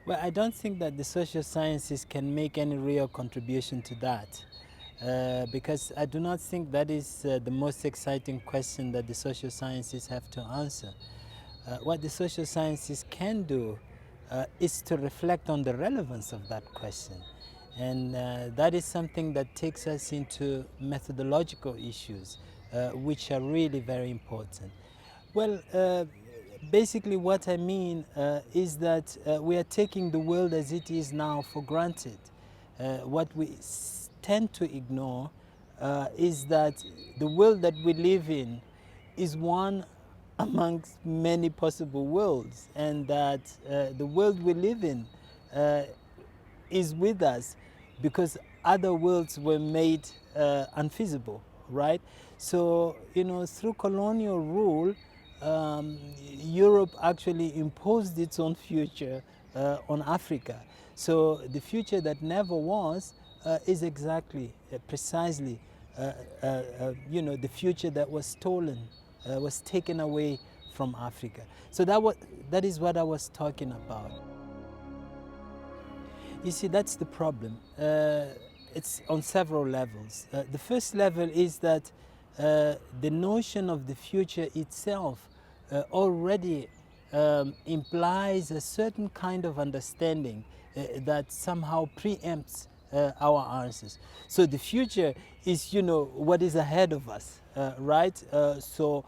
Well, I don't think that the social sciences can make any real contribution to that. Because I do not think that is the most exciting question that the social sciences have to answer. What the social sciences can do is to reflect on the relevance of that question. And that is something that takes us into methodological issues, which are really very important. Well, basically what I mean is that we are taking the world as it is now for granted. What we tend to ignore is that the world that we live in is one amongst many possible worlds, and that the world we live in is with us because other worlds were made unfeasible, right? So, you know, through colonial rule, Europe actually imposed its own future on Africa. So the future that never was is exactly, precisely, you know, the future that was stolen, was taken away from Africa. So that is what I was talking about. You see, that's the problem. It's on several levels. The first level is that the notion of the future itself already implies a certain kind of understanding that somehow preempts our answers. So the future is, you know, what is ahead of us, right? You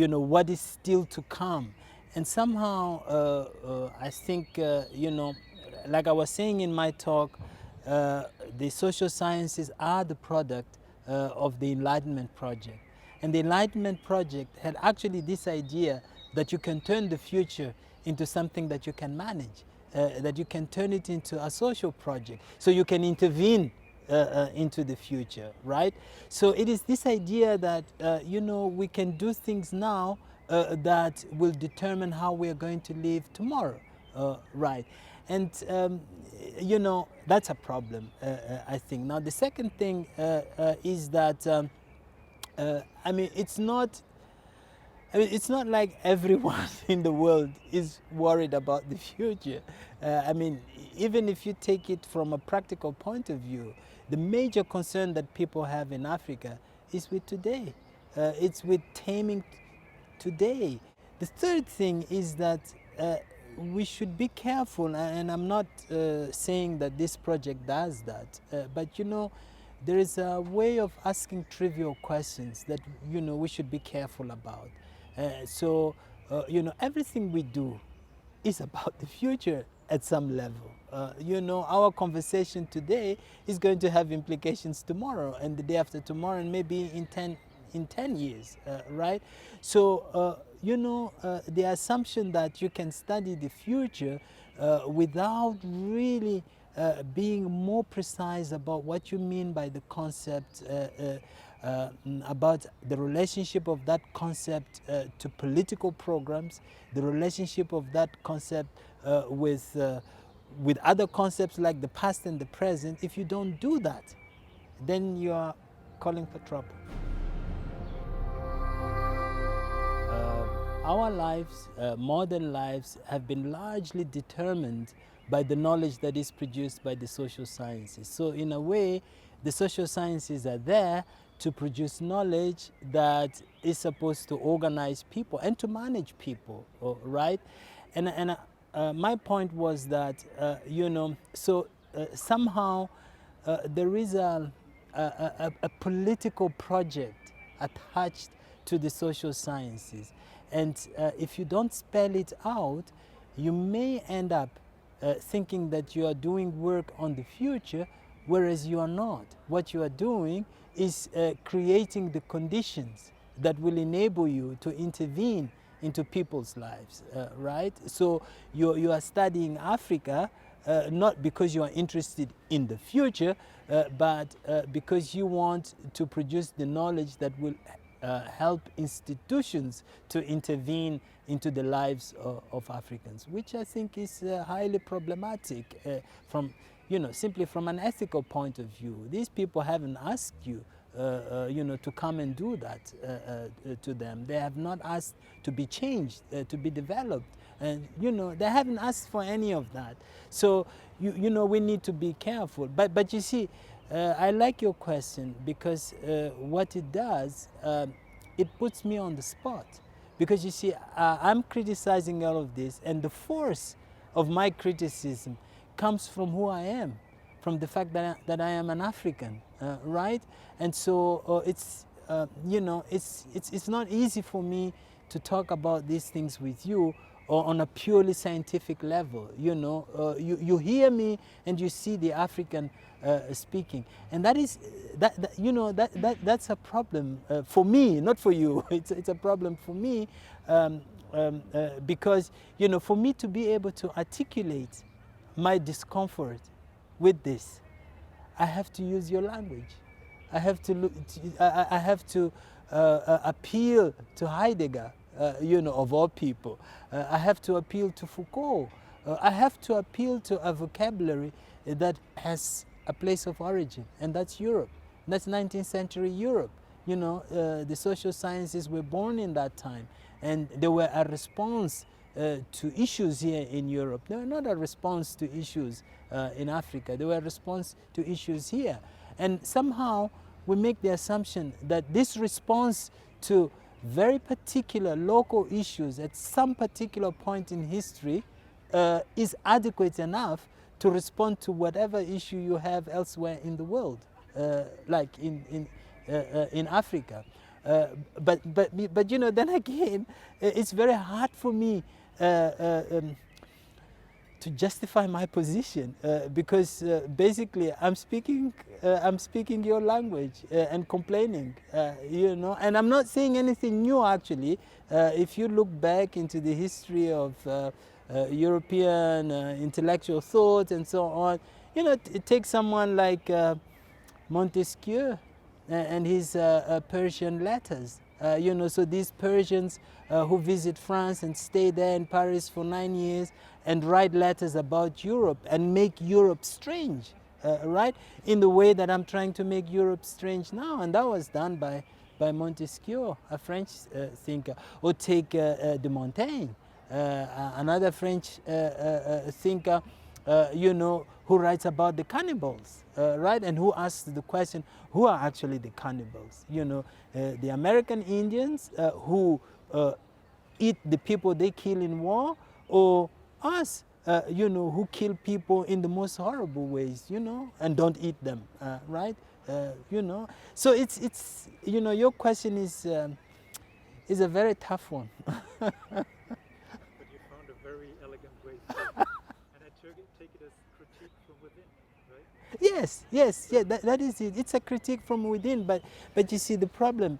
know, what is still to come. And somehow, I think, you know, like I was saying in my talk, the social sciences are the product of the Enlightenment Project. And the Enlightenment Project had actually this idea that you can turn the future into something that you can manage, that you can turn it into a social project, so you can intervene into the future, right? So it is this idea that, you know, we can do things now that will determine how we are going to live tomorrow, right? And, you know, that's a problem, I think. Now, the second thing is that, I mean, it's not like everyone in the world is worried about the future. I mean, even if you take it from a practical point of view, the major concern that people have in Africa is with today. It's with taming today. The third thing is that we should be careful, and I'm not saying that this project does that, but you know, there is a way of asking trivial questions that, you know, we should be careful about. You know, everything we do is about the future at some level. You know, our conversation today is going to have implications tomorrow and the day after tomorrow and maybe in 10 years, right? So, you know, the assumption that you can study the future without really being more precise about what you mean by the concept, about the relationship of that concept to political programs, the relationship of that concept with other concepts like the past and the present. If you don't do that, then you are calling for trouble. Our lives, modern lives, have been largely determined by the knowledge that is produced by the social sciences. So in a way, the social sciences are there to produce knowledge that is supposed to organize people and to manage people, right? And my point was that, you know, so somehow there is a political project attached to the social sciences. And if you don't spell it out, you may end up thinking that you are doing work on the future, whereas you are not. What you are doing is creating the conditions that will enable you to intervene into people's lives, right? So you are studying Africa not because you are interested in the future, but because you want to produce the knowledge that will help institutions to intervene into the lives of Africans, which I think is highly problematic from, you know, simply from an ethical point of view. These people haven't asked you to come and do that to them. They have not asked to be changed, to be developed. And, they haven't asked for any of that. So, we need to be careful. But you see, I like your question because what it does, it puts me on the spot. Because you see, I'm criticizing all of this, and the force of my criticism comes from who I am, from the fact that I am an African, right? And so it's not easy for me to talk about these things with you or on a purely scientific level. You hear me and you see the African speaking, and that's a problem for me, not for you. It's a problem for me because for me to be able to articulate my discomfort with this, I have to use your language. I have to appeal to Heidegger, of all people. I have to appeal to Foucault. I have to appeal to a vocabulary that has a place of origin, and that's Europe. That's 19th century Europe. The social sciences were born in that time, and they were a response to issues here in Europe. They were not a response to issues in Africa. They were a response to issues here. And somehow we make the assumption that this response to very particular local issues at some particular point in history is adequate enough to respond to whatever issue you have elsewhere in the world, like in Africa. But then again, it's very hard for me to justify my position because basically I'm speaking your language and complaining, and I'm not saying anything new actually. If you look back into the history of European intellectual thought and so on, it takes someone like Montesquieu and his Persian letters. So these Persians who visit France and stay there in Paris for 9 years and write letters about Europe and make Europe strange, right? In the way that I'm trying to make Europe strange now. And that was done by Montesquieu, a French thinker. Or take de Montaigne, another French thinker, who writes about the cannibals, right? And who asks the question, who are actually the cannibals? The American Indians who eat the people they kill in war, or us, who kill people in the most horrible ways, and don't eat them, right? So it's your question is a very tough one. But you found a very elegant way to and I take it as critique from within, right? Yes, that is it. It's a critique from within, but you see, the problem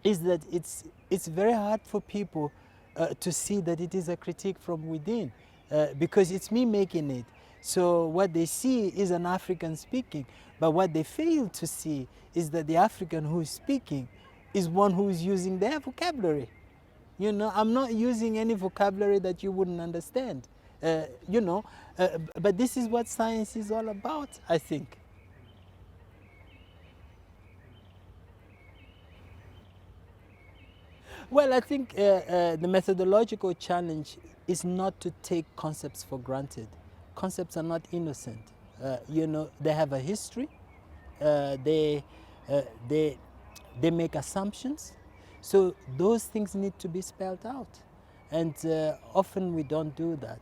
is that it's very hard for people to see that it is a critique from within because it's me making it. So what they see is an African speaking, but what they fail to see is that the African who is speaking is one who is using their vocabulary. I'm not using any vocabulary that you wouldn't understand. But this is what science is all about, I think. Well, I think the methodological challenge is not to take concepts for granted. Concepts are not innocent. They have a history. They make assumptions. So those things need to be spelled out. And often we don't do that.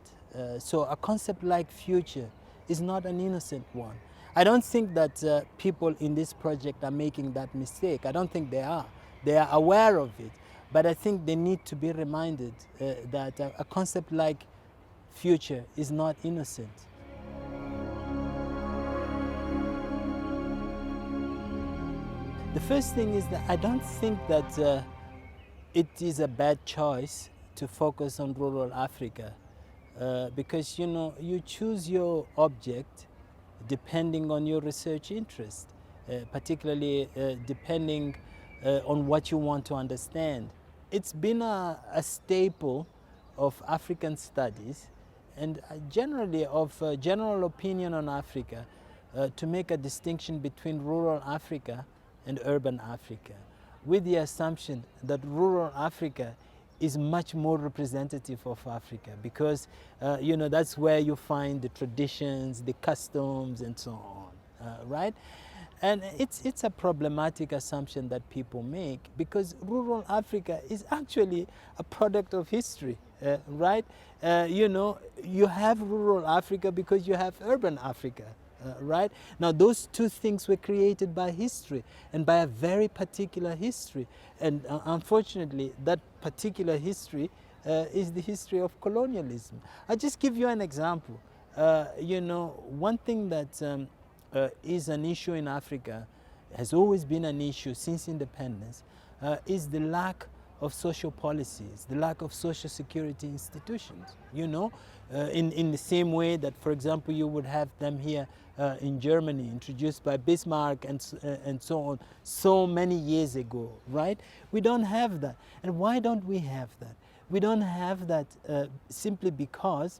So a concept like future is not an innocent one. I don't think that people in this project are making that mistake. I don't think they are. They are aware of it. But I think they need to be reminded that a concept like future is not innocent. The first thing is that I don't think that it is a bad choice to focus on rural Africa because you choose your object depending on your research interest, particularly depending on what you want to understand. It's been a staple of African studies and generally of general opinion on Africa to make a distinction between rural Africa and urban Africa, with the assumption that rural Africa is much more representative of Africa, because you know, that's where you find the traditions, the customs, and so on, right? And it's a problematic assumption that people make, because rural Africa is actually a product of history, right? You know, you have rural Africa because you have urban Africa, right? Now, those two things were created by history, and by a very particular history. And unfortunately, that particular history is the history of colonialism. I'll just give you an example. You know, one thing that is an issue in Africa, has always been an issue since independence, is the lack of social policies, the lack of social security institutions. You know, in the same way that, for example, you would have them here in Germany, introduced by Bismarck and so on, so many years ago, right? We don't have that. And why don't we have that? We don't have that simply because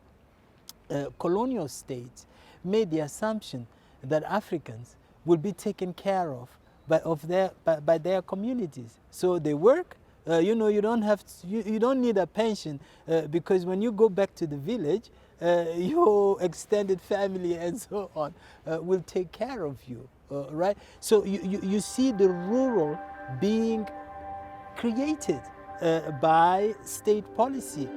colonial states made the assumption that Africans will be taken care of by their communities. So they work. You know, you don't have to, you don't need a pension because when you go back to the village, your extended family and so on will take care of you, right? So you see the rural being created by state policy.